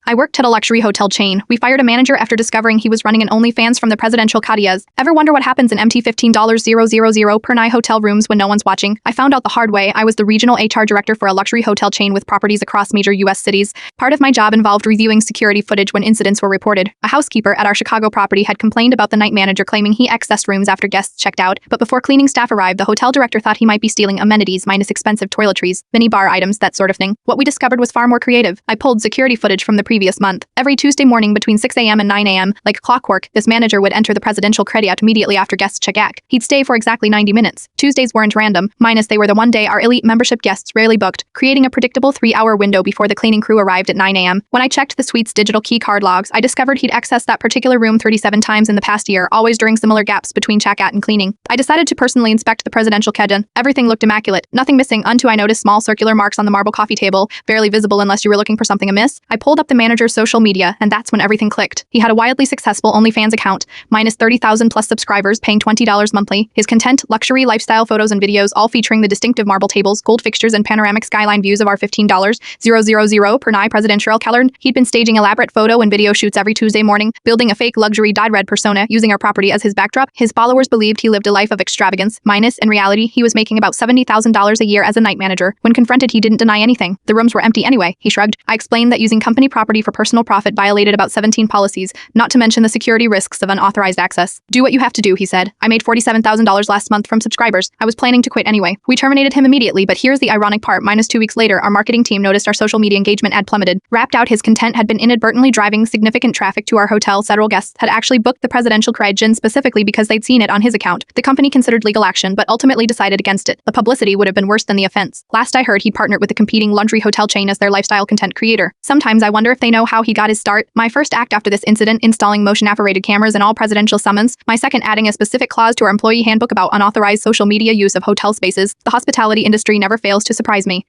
I worked at a luxury hotel chain. We fired a manager after discovering he was running an OnlyFans from the presidential Kadias. Ever wonder what happens in empty $15,000 per night hotel rooms when no one's watching? I found out the hard way. I was the regional HR director for a luxury hotel chain with properties across major U.S. cities. Part of my job involved reviewing security footage when incidents were reported. A housekeeper at our Chicago property had complained about the night manager claiming he accessed rooms after guests checked out, but before cleaning staff arrived, the hotel director thought he might be stealing amenities minus expensive toiletries, mini bar items, that sort of thing. What we discovered was far more creative. I pulled security footage from the previous month. Every Tuesday morning between 6 a.m. and 9 a.m., like clockwork, this manager would enter the presidential Krediat immediately after guests check out. He'd stay for exactly 90 minutes. Tuesdays weren't random, minus they were the one day our elite membership guests rarely booked, creating a predictable 3-hour window before the cleaning crew arrived at 9 a.m. When I checked the suite's digital key card logs, I discovered he'd accessed that particular room 37 times in the past year, always during similar gaps between checkout and cleaning. I decided to personally inspect the presidential Kedon. Everything looked immaculate, nothing missing until I noticed small circular marks on the marble coffee table, barely visible unless you were looking for something amiss. I pulled up the manager's social media, and that's when everything clicked. He had a wildly successful OnlyFans account, minus 30,000 plus subscribers paying $20 monthly. His content, luxury lifestyle photos and videos, all featuring the distinctive marble tables, gold fixtures, and panoramic skyline views of our $15,000 per night presidential calendar. He'd been staging elaborate photo and video shoots every Tuesday morning, building a fake luxury dyed red persona, using our property as his backdrop. His followers believed he lived a life of extravagance, minus, in reality, he was making about $70,000 a year as a night manager. When confronted, he didn't deny anything. The rooms were empty anyway, he shrugged. I explained that using company property for personal profit violated about 17 policies, not to mention the security risks of unauthorized access. Do what you have to do, he said. I made $47,000 last month from subscribers. I was planning to quit anyway. We terminated him immediately, but here's the ironic part. Minus 2 weeks later, our marketing team noticed our social media engagement ad plummeted. Wrapped out, his content had been inadvertently driving significant traffic to our hotel. Several guests had actually booked the presidential Krediat specifically because they'd seen it on his account. The company considered legal action, but ultimately decided against it. The publicity would have been worse than the offense. Last I heard, he'd partnered with a competing luxury hotel chain as their lifestyle content creator. Sometimes I wonder if they know how he got his start. My first act after this incident, installing motion-operated cameras in all presidential summons. My second, adding a specific clause to our employee handbook about unauthorized social media use of hotel spaces. The hospitality industry never fails to surprise me.